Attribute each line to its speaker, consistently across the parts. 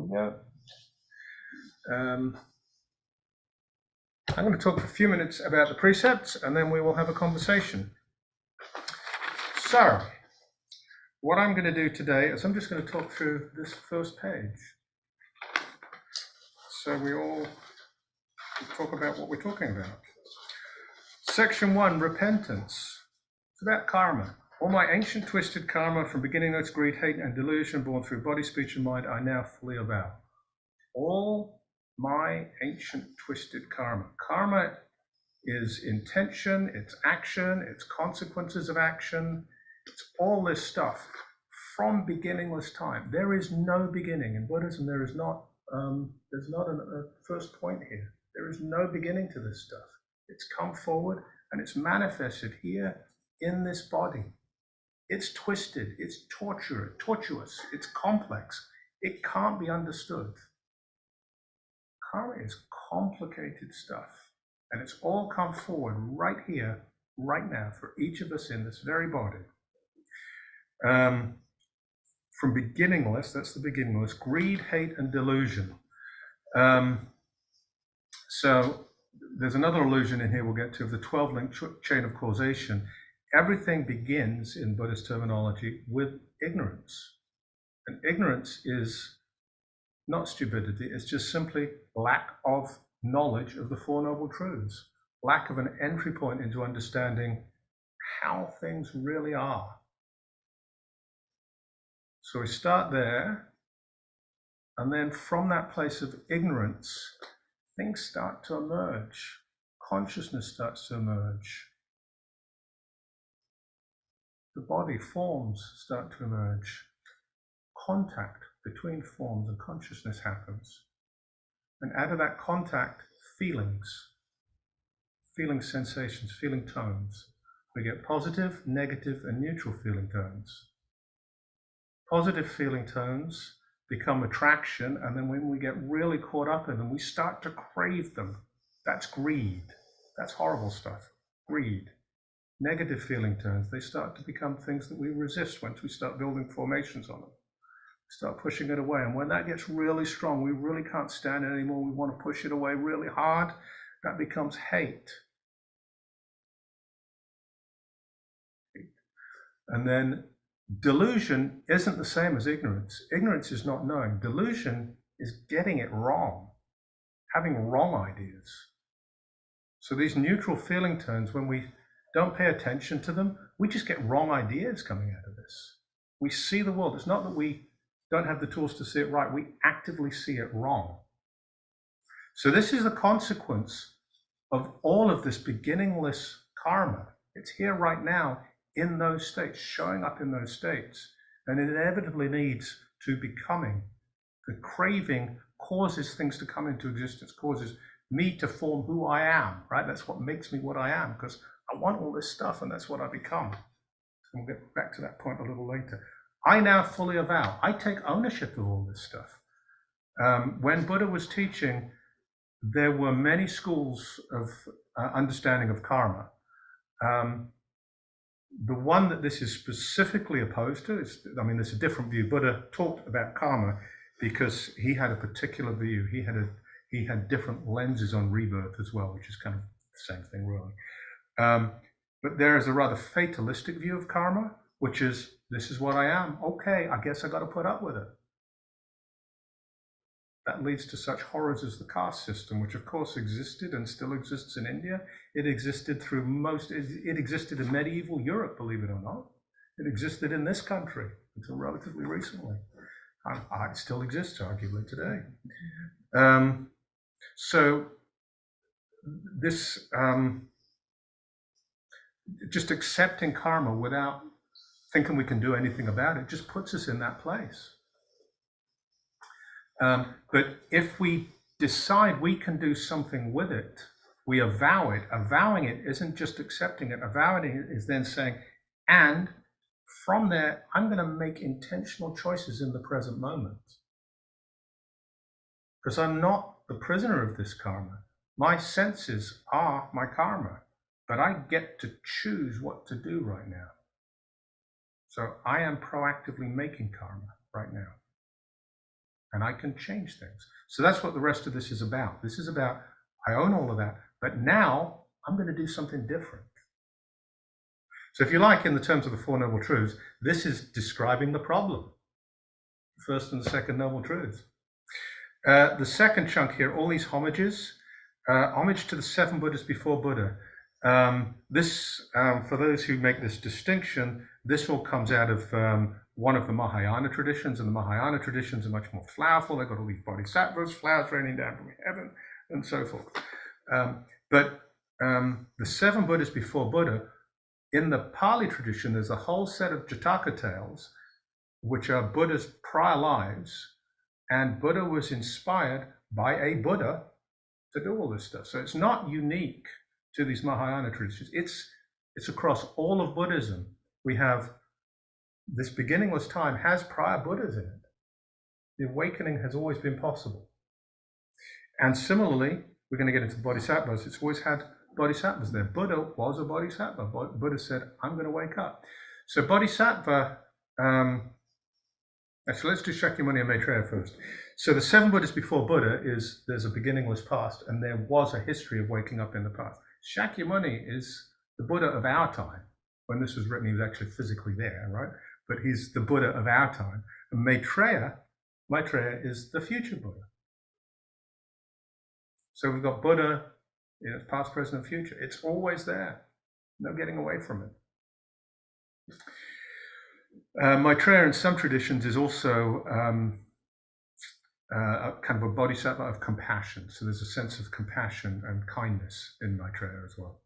Speaker 1: we go. I'm going to talk for a few minutes about the precepts, and then we will have a conversation. So, what I'm going to do today is I'm just going to talk through this first page. So we all talk about what we're talking about. Section 1, repentance. It's about karma. All my ancient twisted karma from beginning notes, greed, hate, and delusion born through body, speech, and mind, I now fully avow. All my ancient twisted karma. Karma is intention, it's action, it's consequences of action, it's all this stuff from beginningless time. There is no beginning. In Buddhism, there's not a first point here. There is no beginning to this stuff. It's come forward and it's manifested here in this body. It's twisted, it's tortuous, it's complex. It can't be understood. Karma is complicated stuff, and it's all come forward right here, right now, for each of us in this very body. From beginningless, that's the beginningless, greed, hate, and delusion. So there's another illusion in here we'll get to of the 12-link chain of causation. Everything begins, in Buddhist terminology, with ignorance. And ignorance is not stupidity, it's just simply lack of knowledge of the Four Noble Truths, lack of an entry point into understanding how things really are. So we start there, and then from that place of ignorance, things start to emerge. Consciousness starts to emerge. The body forms start to emerge. Contact between forms and consciousness happens. And out of that contact, feelings, feeling sensations, feeling tones. We get positive, negative, and neutral feeling tones. Positive feeling tones become attraction, and then when we get really caught up in them, we start to crave them. That's greed. That's horrible stuff. Greed. Negative feeling tones, they start to become things that we resist once we start building formations on them. Start pushing it away. And when that gets really strong, we really can't stand it anymore. We want to push it away really hard. That becomes hate. And then delusion isn't the same as ignorance. Ignorance is not knowing. Delusion is getting it wrong, having wrong ideas. So these neutral feeling tones, when we don't pay attention to them, we just get wrong ideas coming out of this. We see the world. It's not that we don't have the tools to see it right. We actively see it wrong. So this is the consequence of all of this beginningless karma. It's here right now in those states, showing up in those states. And it inevitably leads to becoming. The craving causes things to come into existence, causes me to form who I am, right? That's what makes me what I am, because I want all this stuff, and that's what I become. We'll get back to that point a little later. I now fully avow. I take ownership of all this stuff. When Buddha was teaching, there were many schools of understanding of karma. The one that this is specifically opposed to is, there's a different view. Buddha talked about karma because he had a particular view. He had different lenses on rebirth as well, which is kind of the same thing, really. But there is a rather fatalistic view of karma, which is, this is what I am. Okay, I guess I got to put up with it. That leads to such horrors as the caste system, which of course existed and still exists in India. It existed it existed in medieval Europe, believe it or not. It existed in this country until relatively recently. It still exists, arguably, today. So this, just accepting karma without thinking we can do anything about it just puts us in that place. But if we decide we can do something with it, we avow it. Avowing it isn't just accepting it. Avowing it is then saying, and from there, I'm going to make intentional choices in the present moment. Because I'm not the prisoner of this karma. My senses are my karma, but I get to choose what to do right now. So I am proactively making karma right now. and I can change things. So that's what the rest of this is about. This is about, I own all of that, but now I'm going to do something different. So if you like, in the terms of the Four Noble Truths, this is describing the problem. The first and the second Noble Truths. The second chunk here, all these homages, homage to the 7 Buddhas before Buddha. For those who make this distinction, this all comes out of one of the Mahayana traditions, and the Mahayana traditions are much more flowerful. They've got all these bodhisattvas, flowers raining down from heaven, and so forth. But the 7 Buddhas before Buddha, in the Pali tradition, there's a whole set of Jataka tales, which are Buddha's prior lives, and Buddha was inspired by a Buddha to do all this stuff. So it's not unique to these Mahayana traditions. It's across all of Buddhism. We have this beginningless time has prior Buddhas in it. The awakening has always been possible. And similarly, we're going to get into bodhisattvas. It's always had bodhisattvas there. Buddha was a bodhisattva. Buddha said, I'm going to wake up. So bodhisattva, actually, let's do Shakyamuni and Maitreya first. So the 7 Buddhas before Buddha is, there's a beginningless past, and there was a history of waking up in the past. Shakyamuni is the Buddha of our time. When this was written, he was actually physically there, right? But he's the Buddha of our time. And Maitreya is the future Buddha. So we've got Buddha, past, present, and future. It's always there. No getting away from it. Maitreya in some traditions is also a kind of a bodhisattva of compassion. So there's a sense of compassion and kindness in Maitreya as well.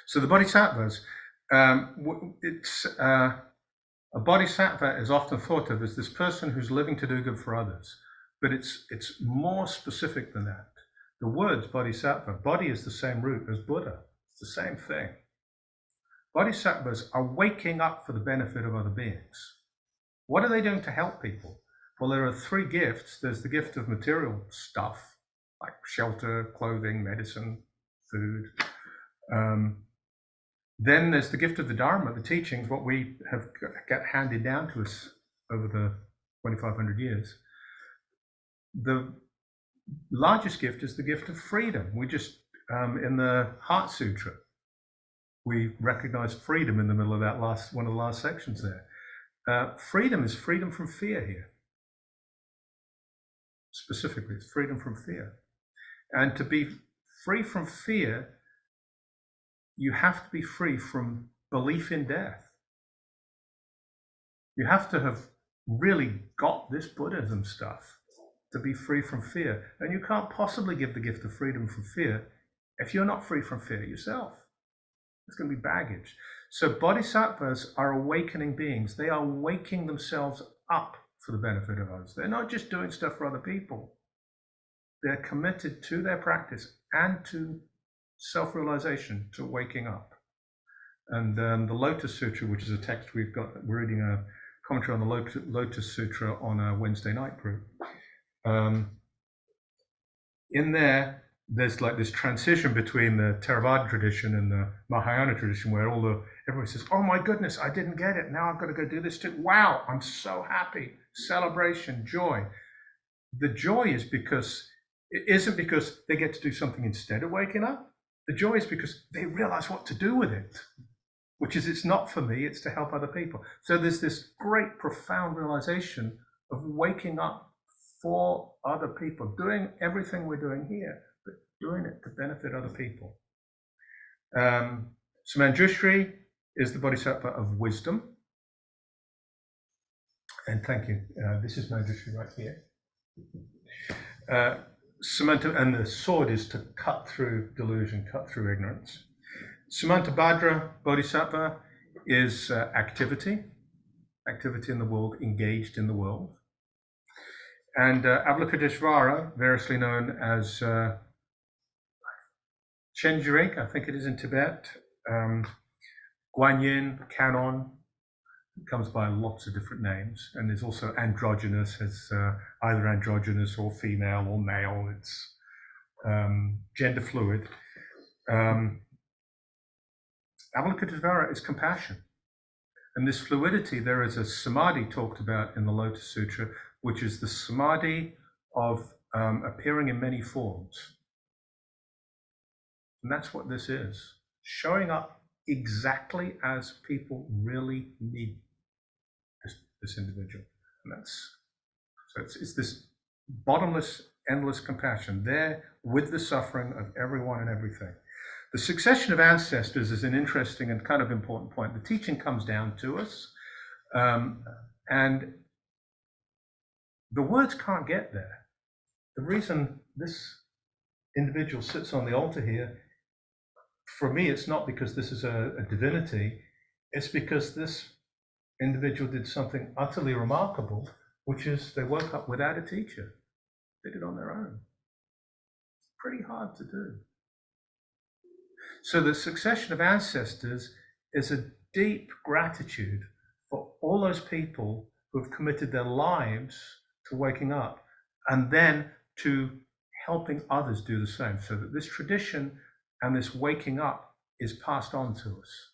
Speaker 1: So the bodhisattvas, a bodhisattva is often thought of as this person who's living to do good for others, but it's more specific than that. The words bodhisattva, bodhi is the same root as Buddha. It's the same thing. Bodhisattvas are waking up for the benefit of other beings. What are they doing to help people? Well, there are 3 gifts. There's the gift of material stuff, like shelter, clothing, medicine, food. Then there's the gift of the Dharma, the teachings, what we have got handed down to us over the 2,500 years. The largest gift is the gift of freedom. We just, in the Heart Sutra, we recognize freedom in the middle of that one of the last sections there. Freedom is freedom from fear here. Specifically, it's freedom from fear. And to be free from fear, you have to be free from belief in death. You have to have really got this Buddhism stuff to be free from fear. And you can't possibly give the gift of freedom from fear if you're not free from fear yourself. It's going to be baggage. So bodhisattvas are awakening beings. They are waking themselves up for the benefit of others. They're not just doing stuff for other people. They're committed to their practice and to self-realization, to waking up. And the Lotus Sutra, which is a text we're reading a commentary on the Lotus Sutra on a Wednesday night group. In there's like this transition between the Theravada tradition and the Mahayana tradition, where everyone says, "Oh my goodness, I didn't get it. Now I've got to go do this too. Wow, I'm so happy." Celebration, joy. The joy is it isn't because they get to do something instead of waking up. The joy is because they realize what to do with it, which is it's not for me, it's to help other people. So there's this great, profound realization of waking up for other people, doing everything we're doing here, but doing it to benefit other people. So Manjushri is the bodhisattva of wisdom. And thank you. This is Manjushri right here. Samanta, and the sword is to cut through delusion, cut through ignorance. Samantabhadra bodhisattva is activity in the world, engaged in the world. And Avalokiteshvara, variously known as Chenjirik, I think it is in Tibet, Guanyin, Canon, comes by lots of different names, and there's also androgynous, as either androgynous or female or male. It's gender fluid. Avalokiteshvara is compassion, and this fluidity. There is a samadhi talked about in the Lotus Sutra which is the samadhi of appearing in many forms. And that's what this is, showing up exactly as people really need this individual. And it's this bottomless, endless compassion there with the suffering of everyone and everything. The succession of ancestors is an interesting and kind of important point. The teaching comes down to us, and the words can't get there. The reason this individual sits on the altar here, for me, it's not because this is a divinity, it's because this individual did something utterly remarkable, which is they woke up without a teacher. They did it on their own. It's pretty hard to do. So the succession of ancestors is a deep gratitude for all those people who have committed their lives to waking up, and then to helping others do the same, so that this tradition and this waking up is passed on to us.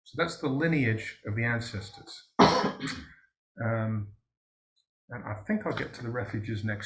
Speaker 1: So that's the lineage of the ancestors. And I think I'll get to the refuges next time.